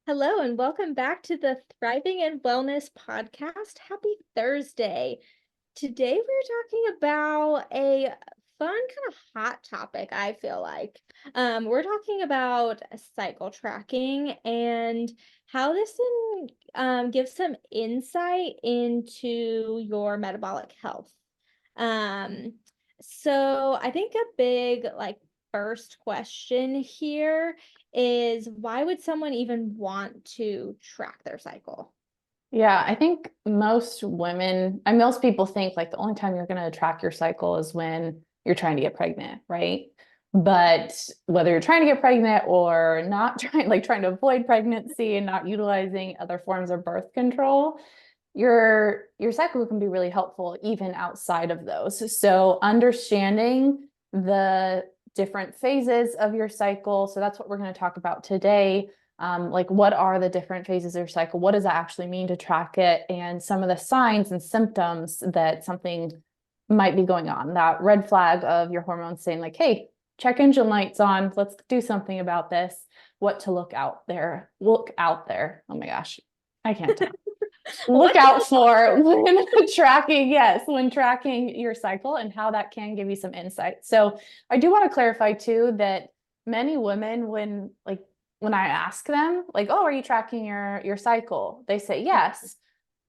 Hello and welcome back to the Thriving and Wellness podcast. Happy Thursday. Today we're talking about a fun kind of hot topic, I feel like. We're talking about cycle tracking and how this can give some insight into your metabolic health. Um, so I think a big first question here is why would someone even want to track their cycle? Yeah, I think most women, and most people think like the only time you're going to track your cycle is when you're trying to get pregnant, right? But whether you're trying to get pregnant or not trying to avoid pregnancy and not utilizing other forms of birth control, your cycle can be really helpful even outside of those. So understanding the different phases of your cycle. So that's what we're going to talk about today. Like what are the different phases of your cycle? What does that actually mean to track it? And some of the signs and symptoms that something might be going on. That red flag of your hormones saying like, hey, check engine lights on. Let's do something about this. What to look out there. Look out there. Oh my gosh. I can't talk. Look What to out look out for for? when tracking, yes, when tracking your cycle and how that can give you some insight. So I do want to clarify too that many women, when I ask them, like, oh, are you tracking your cycle? They say yes.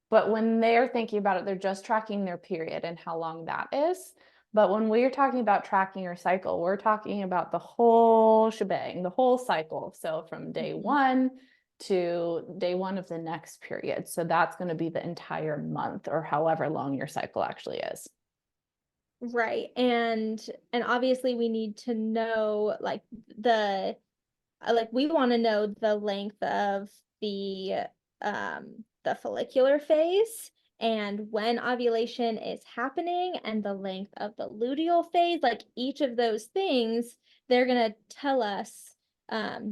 But when they're thinking about it, they're just tracking their period and how long that is. But when we're talking about tracking your cycle, we're talking about the whole shebang, the whole cycle. So from day Mhm. one to day one of the next period. So that's going to be the entire month or however long your cycle actually is. Right. And obviously we need to know the we want to know the length of the follicular phase and when ovulation is happening and the length of the luteal phase. Like each of those things, they're going to tell us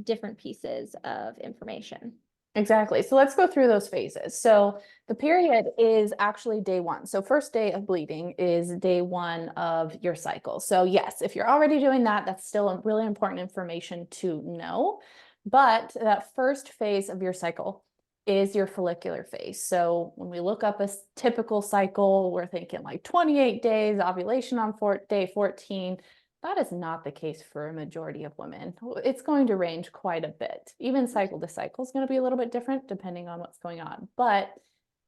different pieces of information. Exactly. So let's go through those phases. So the period is actually day one. So first day of bleeding is day one of your cycle. So yes, if you're already doing that, that's still a really important information to know. But that first phase of your cycle is your follicular phase. So when we look up a typical cycle, we're thinking like 28 days, ovulation on day 14. That is not the case for a majority of women. It's going to range quite a bit. Even cycle to cycle is going to be a little bit different depending on what's going on. But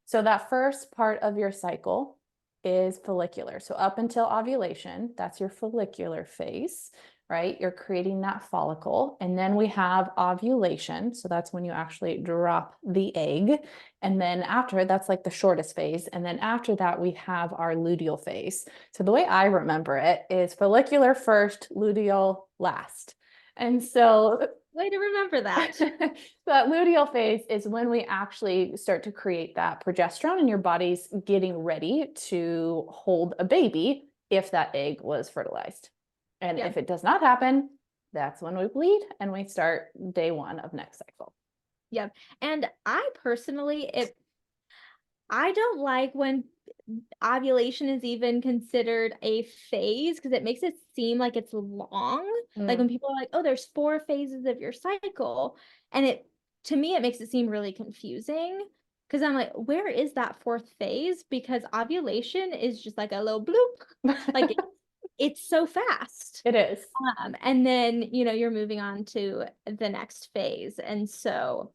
so that first part of your cycle is follicular. So up until ovulation, that's your follicular phase, right? You're creating that follicle. And then we have ovulation. So that's when you actually drop the egg. And then after, that's like the shortest phase. And then after that, we have our luteal phase. So the way I remember it is follicular first, luteal last. And so Way to remember that. that luteal phase is when we actually start to create that progesterone and your body's getting ready to hold a baby if that egg was fertilized. And Yeah. if it does not happen, that's when we bleed and we start day one of next cycle. Yeah. And I personally, I don't like when ovulation is even considered a phase because it makes it seem like it's long. Like Mm. when people are like, "Oh, there's four phases of your cycle," and to me it makes it seem really confusing because I'm like, "Where is that fourth phase?" Because ovulation is just like a little bloop, like it's so fast. It is. And then you're moving on to the next phase, and so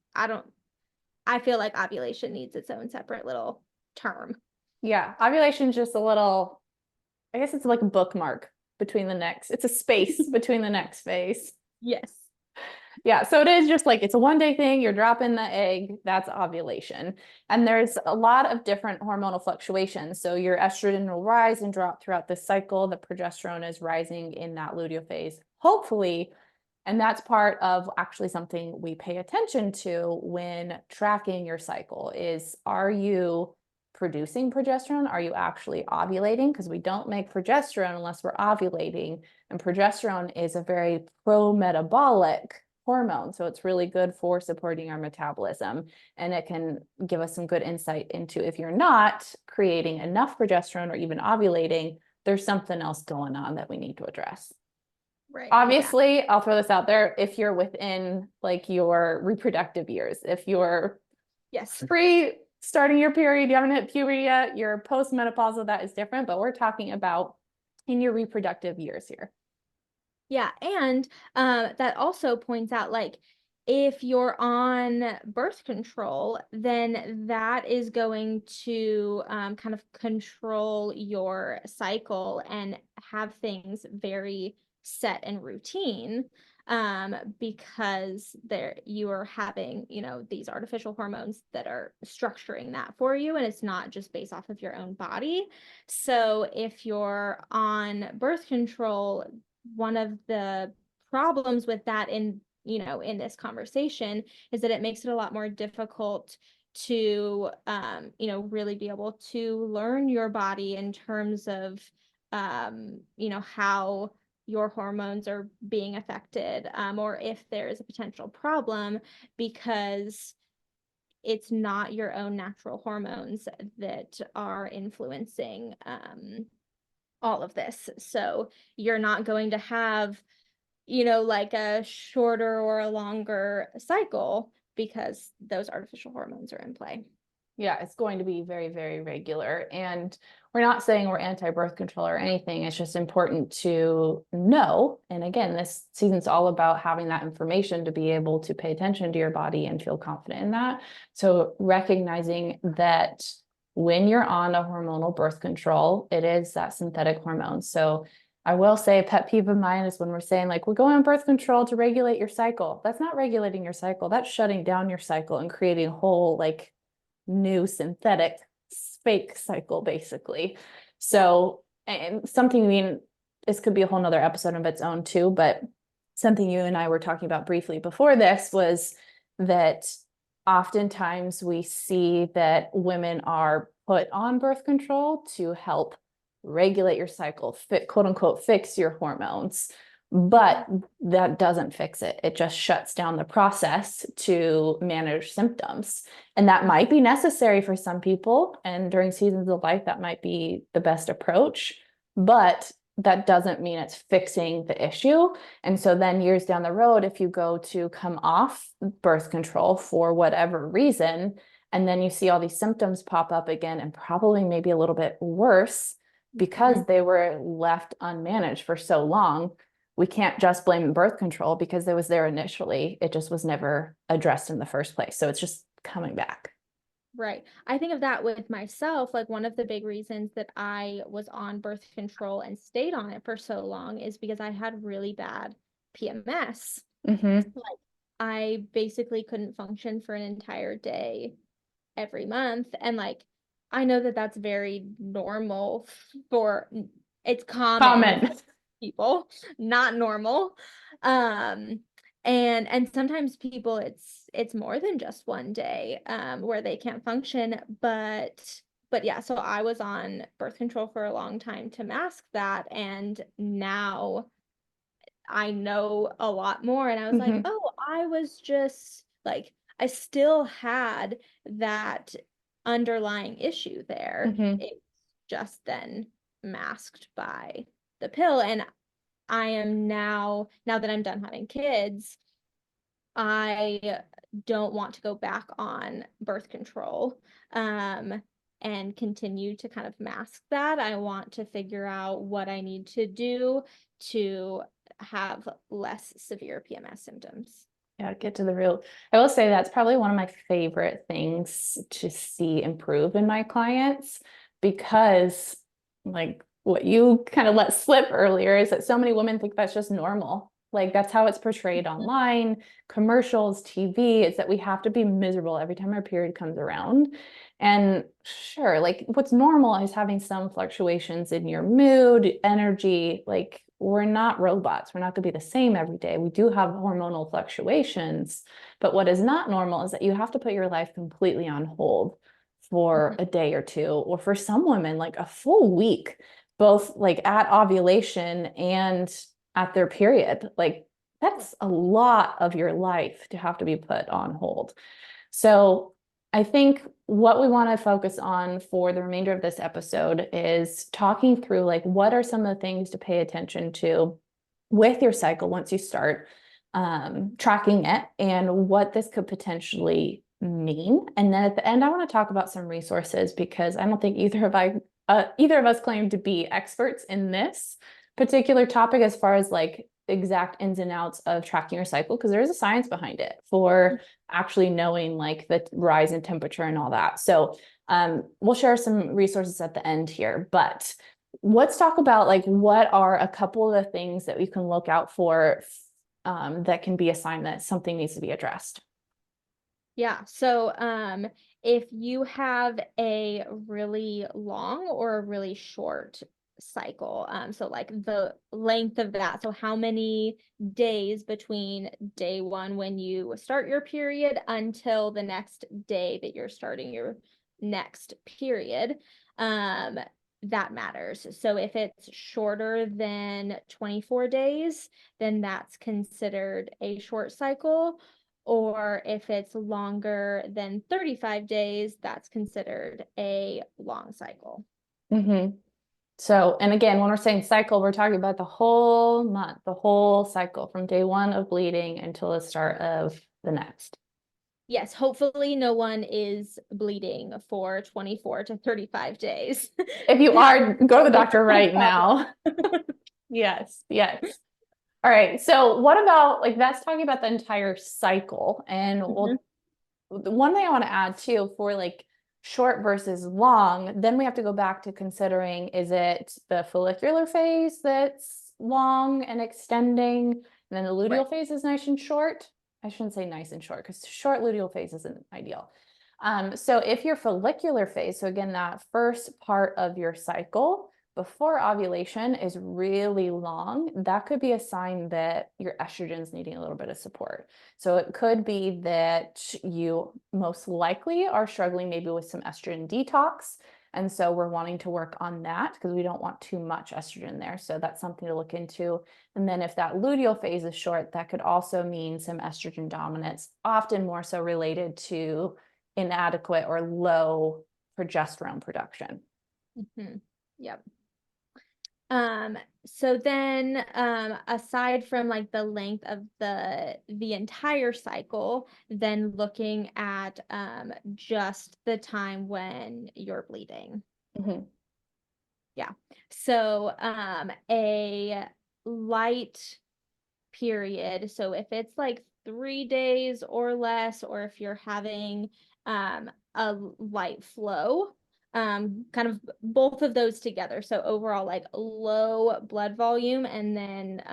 I feel like ovulation needs its own separate little term. Yeah, ovulation is just a little, I guess it's like a bookmark between the next, it's a space between the next phase. Yes. Yeah, so it is just like it's a 1 day thing. You're dropping the egg, that's ovulation. And there's a lot of different hormonal fluctuations. So your estrogen will rise and drop throughout the cycle. The progesterone is rising in that luteal phase, hopefully. And that's part of actually something we pay attention to when tracking your cycle is, are you producing progesterone? Are you actually ovulating? Because we don't make progesterone unless we're ovulating. And progesterone is a very pro-metabolic hormone. So it's really good for supporting our metabolism. And it can give us some good insight into if you're not creating enough progesterone or even ovulating, there's something else going on that we need to address. Right. Yeah. Obviously, I'll throw this out there, if you're within like your reproductive years, if you're Yes. pre starting your period, you haven't hit puberty yet, you're postmenopausal, that is different, but we're talking about in your reproductive years here. Yeah, and that also points out like if you're on birth control, then that is going to kind of control your cycle and have things very set and routine because there you are having, these artificial hormones that are structuring that for you, and it's not just based off of your own body. So if you're on birth control, one of the problems with that in this conversation is that it makes it a lot more difficult to really be able to learn your body in terms of how your hormones are being affected, or if there is a potential problem, because it's not your own natural hormones that are influencing all of this. So you're not going to have, like a shorter or a longer cycle because those artificial hormones are in play. Yeah, it's going to be very, very regular. And we're not saying we're anti-birth control or anything. It's just important to know. And again, this season's all about having that information to be able to pay attention to your body and feel confident in that. So recognizing that when you're on a hormonal birth control, it is that synthetic hormone. So I will say a pet peeve of mine is when we're saying like, we're going on birth control to regulate your cycle. That's not regulating your cycle. That's shutting down your cycle and creating a whole like new synthetic fake cycle, basically. So, and something, I mean, this could be a whole nother episode of its own too, but something you and I were talking about briefly before this was that oftentimes we see that women are put on birth control to help regulate your cycle, quote unquote, fix your hormones. But that doesn't fix it. It just shuts down the process to manage symptoms. And that might be necessary for some people. And during seasons of life, that might be the best approach. But that doesn't mean it's fixing the issue. And so then years down the road, if you go to come off birth control for whatever reason, and then you see all these symptoms pop up again, and probably maybe a little bit worse because they were left unmanaged for so long, we can't just blame birth control because it was there initially. It just was never addressed in the first place. So it's just coming back. Right. I think of that with myself. Like one of the big reasons that I was on birth control and stayed on it for so long is because I had really bad PMS. Mm-hmm. Like I basically couldn't function for an entire day every month. And like, I know that that's very normal for, it's common Common. people, not normal. Um, and sometimes people it's more than just one day where they can't function, but yeah, so I was on birth control for a long time to mask that, and now I know a lot more, and I was like, Mm-hmm. oh, I was just like I still had that underlying issue there. Mm-hmm. It's just then masked by the pill. And I am now that I'm done having kids, I don't want to go back on birth control and continue to kind of mask that. I want to figure out what I need to do to have less severe PMS symptoms. Yeah, get to the real. I will say that's probably one of my favorite things to see improve in my clients because, like, what you kind of let slip earlier is that so many women think that's just normal. Like, that's how it's portrayed online, commercials, TV. It's that we have to be miserable every time our period comes around. And sure, like, what's normal is having some fluctuations in your mood, energy, like, we're not robots. We're not going to be the same every day. We do have hormonal fluctuations, but what is not normal is that you have to put your life completely on hold for a day or two, or for some women, like a full week, both like at ovulation and at their period. Like that's a lot of your life to have to be put on hold. So I think what we want to focus on for the remainder of this episode is talking through like what are some of the things to pay attention to with your cycle once you start tracking it and what this could potentially mean. And then at the end, I want to talk about some resources because I don't think either of us claim to be experts in this particular topic as far as like exact ins and outs of tracking your cycle, because there is a science behind it for actually knowing like the rise in temperature and all that. So we'll share some resources at the end here, but let's talk about like what are a couple of the things that we can look out for that can be a sign that something needs to be addressed. Yeah. So, if you have a really long or a really short cycle, so like the length of that, so how many days between day one when you start your period until the next day that you're starting your next period, that matters. So if it's shorter than 24 days, then that's considered a short cycle. Or if it's longer than 35 days, that's considered a long cycle. Mm-hmm. So, and again, when we're saying cycle, we're talking about the whole month, the whole cycle from day one of bleeding until the start of the next. Yes, hopefully no one is bleeding for 24 to 35 days. If you That are, go to the is doctor a right now. Yes, yes. All right. So what about like that's talking about the entire cycle. And problem. the one thing I want to add too for like short versus long, then we have to go back to considering, is it the follicular phase that's long and extending, and then the Right. luteal phase is nice and short? I shouldn't say nice and short because short luteal phase isn't ideal. So if your follicular phase, so again, that first part of your cycle before ovulation is really long, that could be a sign that your estrogen's needing a little bit of support. So it could be that you most likely are struggling maybe with some estrogen detox. And so we're wanting to work on that because we don't want too much estrogen there. So that's something to look into. And then if that luteal phase is short, that could also mean some estrogen dominance, often more so related to inadequate or low progesterone production. Yep. So then, aside from like the length of the entire cycle, then looking at just the time when you're bleeding. Mm-hmm. Yeah. So a light period. So if it's like 3 days or less, or if you're having a light flow, kind of both of those together. So overall, like low blood volume, and then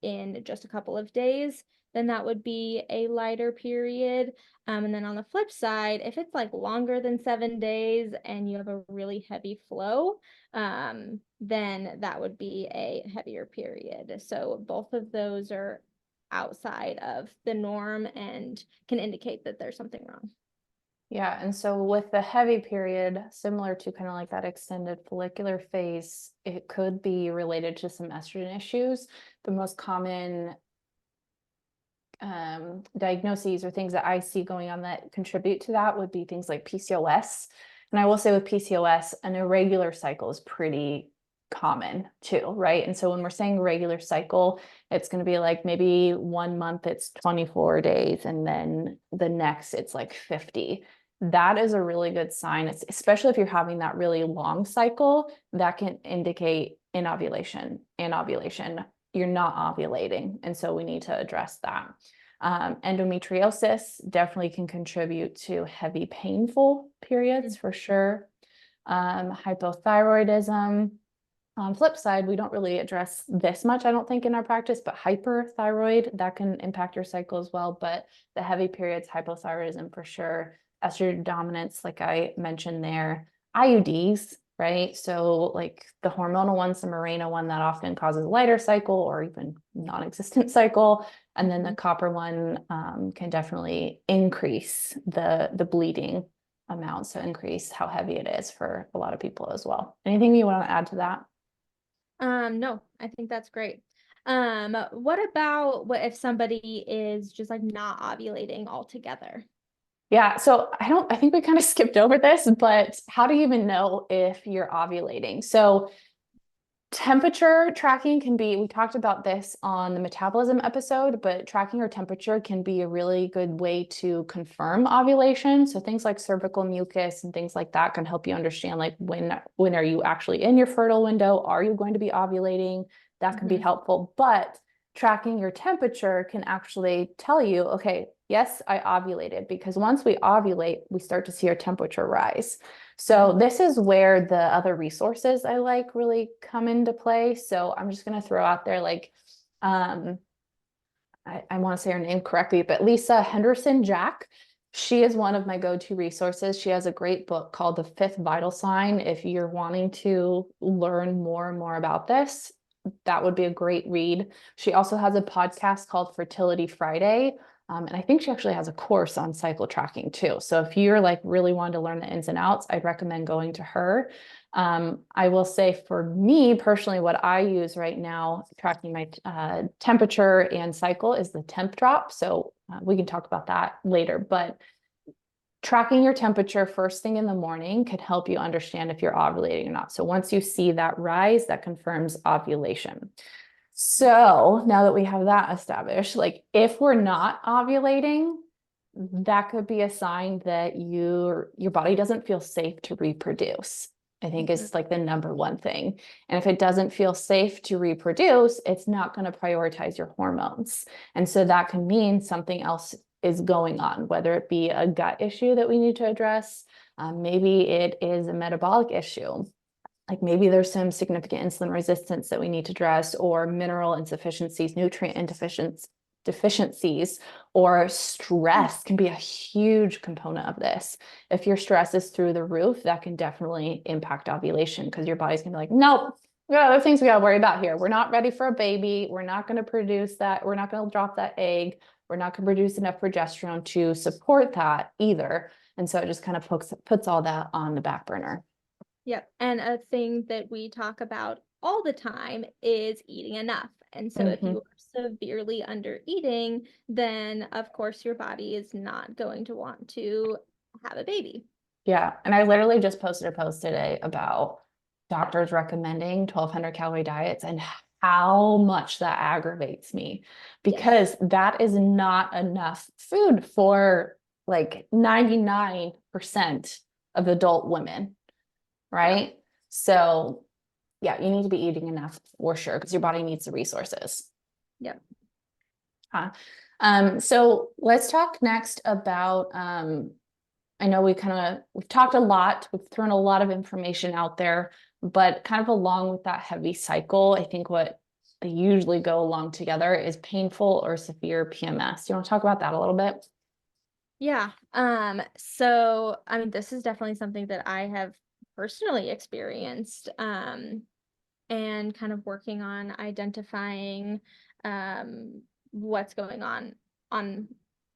in just a couple of days, then that would be a lighter period. And then on the flip side, if it's like longer than 7 days and you have a really heavy flow, then that would be a heavier period. So both of those are outside of the norm and can indicate that there's something wrong. Yeah, and so with the heavy period, similar to kind of like that extended follicular phase, it could be related to some estrogen issues. The most common diagnoses or things that I see going on that contribute to that would be things like PCOS. And I will say with PCOS, an irregular cycle is pretty common too, right? And so when we're saying regular cycle, it's going to be like maybe 1 month it's 24 days and then the next it's like 50. That is a really good sign, especially if you're having that really long cycle, that can indicate anovulation. Anovulation, you're not ovulating. And so we need to address that. Endometriosis definitely can contribute to heavy, painful periods for sure. Hypothyroidism. On flip side, we don't really address this much, I don't think, in our practice, but hyperthyroid, that can impact your cycle as well. But the heavy periods, hypothyroidism for sure. Estrogen dominance, like I mentioned there. IUDs, right? So like the hormonal ones, the Mirena one that often causes a lighter cycle or even non-existent cycle. And then the copper one can definitely increase the bleeding amount, so increase how heavy it is for a lot of people as well. Anything you want to add to that? No, I think that's great. What about what if somebody is just like not ovulating altogether? Yeah, so I think we kind of skipped over this, but how do you even know if you're ovulating? So Temperature tracking can be, we talked about this on the metabolism episode, but tracking your temperature can be a really good way to confirm ovulation. So things like cervical mucus and things like that can help you understand like when are you actually in your fertile window? Are you going to be ovulating? That can be helpful. But tracking your temperature can actually tell you, okay, yes, I ovulated, because once we ovulate, we start to see our temperature rise. So this is where the other resources I like really come into play. So I'm just going to throw out there like, I want to say her name correctly, but Lisa Henderson Jack. She is one of my go-to resources. She has a great book called The Fifth Vital Sign. If you're wanting to learn more and more about this, that would be a great read. She also has a podcast called Fertility Friday. And I think she actually has a course on cycle tracking too. So if you're like really wanting to learn the ins and outs, I'd recommend going to her. I will say for me personally, what I use right now tracking my temperature and cycle is the temp drop. So we can talk about that later, but tracking your temperature first thing in the morning can help you understand if you're ovulating or not. So once you see that rise, that confirms ovulation. So now that we have that established, like if we're not ovulating, that could be a sign that your body doesn't feel safe to reproduce. I think is like the number one thing. And if it doesn't feel safe to reproduce, it's not going to prioritize your hormones. And so that can mean something else is going on, whether it be a gut issue that we need to address, maybe it is a metabolic issue. Like maybe there's some significant insulin resistance that we need to address, or mineral insufficiencies, nutrient deficiencies, or stress can be a huge component of this. If your stress is through the roof, that can definitely impact ovulation, because your body's gonna be like, nope, we got other things we gotta worry about here. We're not ready for a baby. We're not gonna produce that. We're not gonna drop that egg. We're not gonna produce enough progesterone to support that either. And so it just kind of puts all that on the back burner. Yep. And a thing that we talk about all the time is eating enough. And so if you are severely under eating, then of course your body is not going to want to have a baby. Yeah. And I literally just posted a post today about doctors recommending 1,200 calorie diets and how much that aggravates me, because that is not enough food for like 99% of adult women. Right? Yeah. So yeah, you need to be eating enough for sure, because your body needs the resources. Yep. So let's talk next about, I know we've talked a lot, we've thrown a lot of information out there, but kind of along with that heavy cycle, I think what they usually go along together is painful or severe PMS. Do you want to talk about that a little bit? Yeah. So I mean, this is definitely something that I have personally experienced, and kind of working on identifying what's going on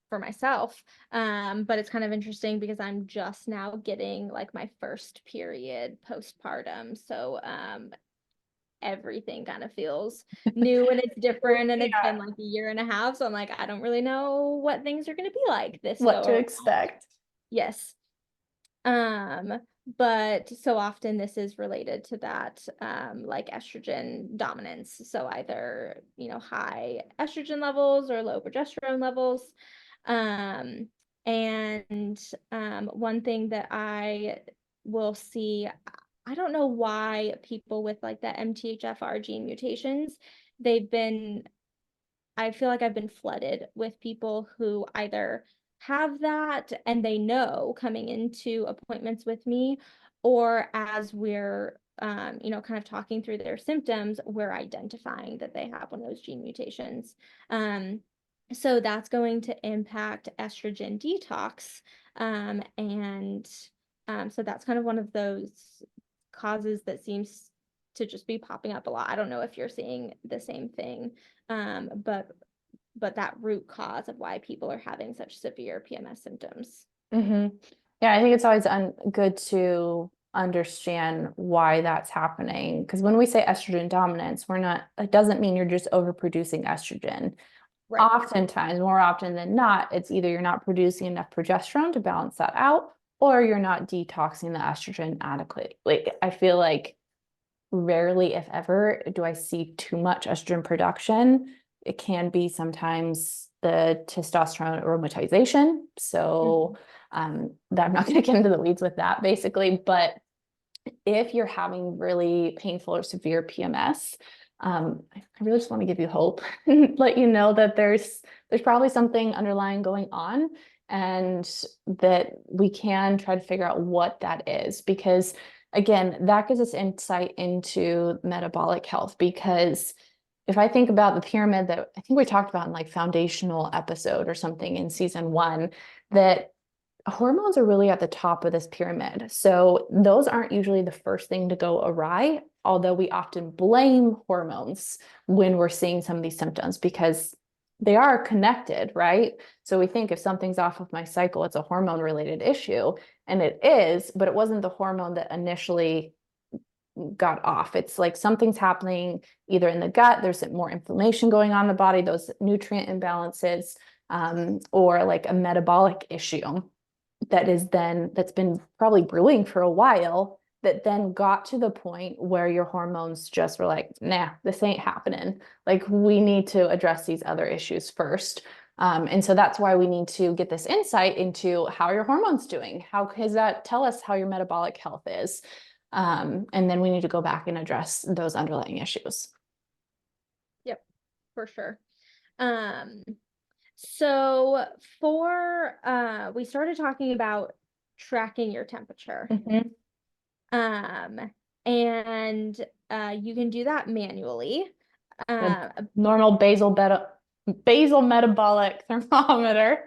for myself. But it's kind of interesting because I'm just now getting like my first period postpartum. So everything kind of feels new and it's different, and it's been like a year and a half. So I'm like, I don't really know what things are gonna be like this What go to around. expect. Yes. But so often this is related to that, like estrogen dominance. So either, high estrogen levels or low progesterone levels. Um, and one thing that I will see, I don't know why people with like the MTHFR gene mutations, they've been I feel like I've been flooded with people who either have that and they know coming into appointments with me, or as we're kind of talking through their symptoms, we're identifying that they have one of those gene mutations. So that's going to impact estrogen detox. And so that's kind of one of those causes that seems to just be popping up a lot. I don't know if you're seeing the same thing, but that root cause of why people are having such severe PMS symptoms. Yeah, I think it's always good to understand why that's happening. Because when we say estrogen dominance, it doesn't mean you're just overproducing estrogen. Right. Oftentimes, more often than not, it's either you're not producing enough progesterone to balance that out, or you're not detoxing the estrogen adequately. I feel like rarely, if ever, do I see too much estrogen production. It can be sometimes the testosterone aromatization. So that I'm not going to get into the weeds with that basically, but if you're having really painful or severe PMS, I really just want to give you hope and let you know that there's probably something underlying going on, and that we can try to figure out what that is, because again, that gives us insight into metabolic health. Because if I think about the pyramid that I think we talked about in like foundational episode or something in season 1, that hormones are really at the top of this pyramid. So those aren't usually the first thing to go awry, although we often blame hormones when we're seeing some of these symptoms because they are connected, right? So we think if something's off of my cycle, it's a hormone related issue. And it is, but it wasn't the hormone that initially got off. It's like something's happening either in the gut, there's more inflammation going on in the body, those nutrient imbalances, or like a metabolic issue that's been probably brewing for a while, that then got to the point where your hormones just were like, nah, this ain't happening. Like, we need to address these other issues first. And so that's why we need to get this insight into how your hormones doing. How does that tell us how your metabolic health is? And then we need to go back and address those underlying issues. Yep, for sure. So we started talking about tracking your temperature. Mm-hmm. And you can do that manually. The normal basal metabolic thermometer.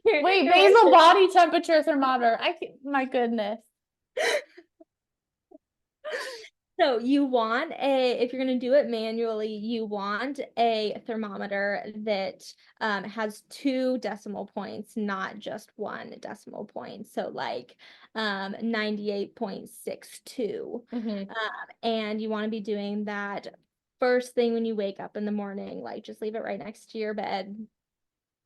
Wait, You're basal like, body temperature thermometer. My goodness. so you want if you're going to do it manually, you want a thermometer that has 2 decimal points, not just 1 decimal point. So like 98.62. Mm-hmm. And you want to be doing that first thing when you wake up in the morning, like just leave it right next to your bed,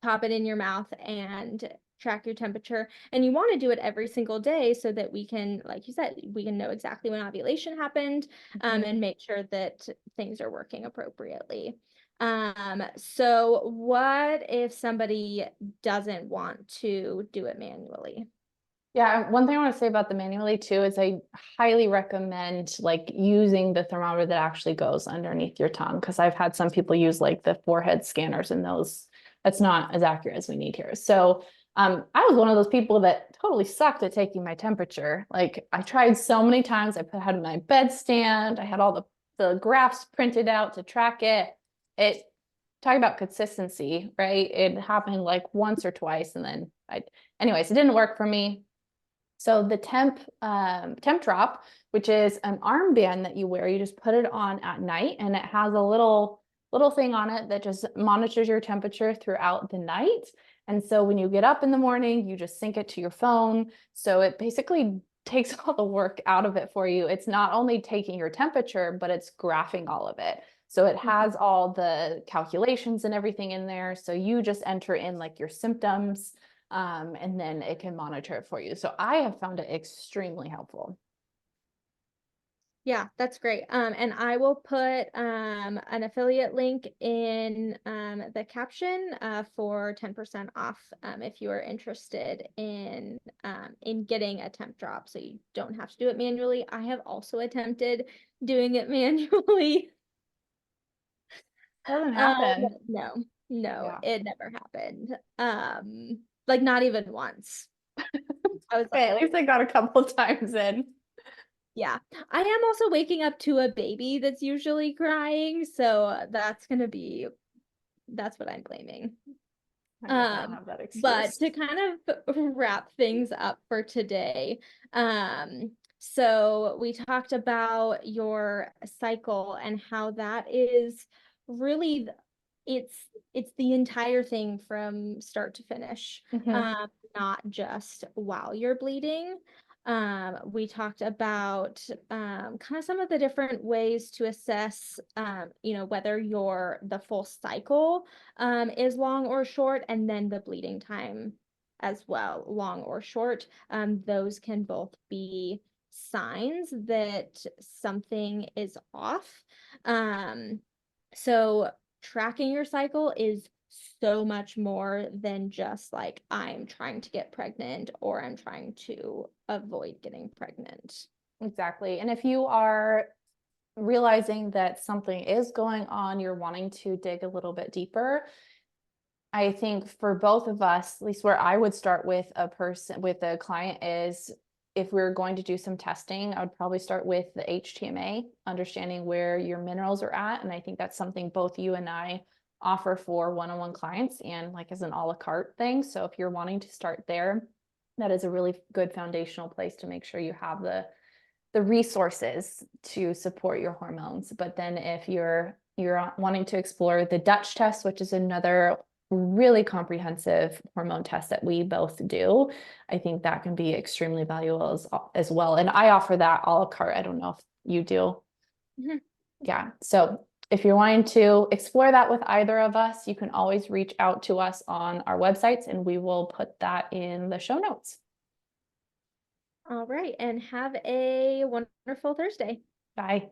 pop it in your mouth and track your temperature. And you want to do it every single day so that we can, like you said, we can know exactly when ovulation happened, and make sure that things are working appropriately. So what if somebody doesn't want to do it manually? Yeah, one thing I want to say about the manually too is I highly recommend like using the thermometer that actually goes underneath your tongue, because I've had some people use like the forehead scanners, and those, that's not as accurate as we need here. So I was one of those people that totally sucked at taking my temperature. Like, I tried so many times. I had my bedstand. I had all the graphs printed out to track it. It talking about consistency, right? It happened like once or twice, and then anyways, it didn't work for me. So the temp drop, which is an armband that you wear, you just put it on at night, and it has a little thing on it that just monitors your temperature throughout the night. And so when you get up in the morning, you just sync it to your phone. So it basically takes all the work out of it for you. It's not only taking your temperature, but it's graphing all of it. So it has all the calculations and everything in there. So you just enter in like your symptoms, and then it can monitor it for you. So I have found it extremely helpful. Yeah, that's great. And I will put an affiliate link in the caption for 10% off if you are interested in getting a temp drop, so you don't have to do it manually. I have also attempted doing it manually. Doesn't happen. No, Yeah. it never happened. Like not even once. I was Okay, like, at least I got a couple times in. yeah, I am also waking up to a baby that's usually crying, so that's what I'm blaming. I guess I don't have that But excuse. to kind of wrap things up for today, so we talked about your cycle and how that is really it's it's the entire thing from start to finish, Mhm. not just while you're bleeding. We talked about kind of some of the different ways to assess, whether the full cycle is long or short, and then the bleeding time as well, long or short. Those can both be signs that something is off. So tracking your cycle is so much more than just like I'm trying to get pregnant or I'm trying to avoid getting pregnant. Exactly. And if you are realizing that something is going on, you're wanting to dig a little bit deeper, I think for both of us, at least where I would start with a client is, if we're going to do some testing, I would probably start with the HTMA, understanding where your minerals are at. And I think that's something both you and I offer for one-on-one clients and like as an a la carte thing. So if you're wanting to start there, that is a really good foundational place to make sure you have the resources to support your hormones. But then if you're wanting to explore the Dutch test, which is another really comprehensive hormone test that we both do, I think that can be extremely valuable as well. And I offer that a la carte. I don't know if you do. Mhm. Yeah. So if you're wanting to explore that with either of us, you can always reach out to us on our websites and we will put that in the show notes. All right, and have a wonderful Thursday. Bye.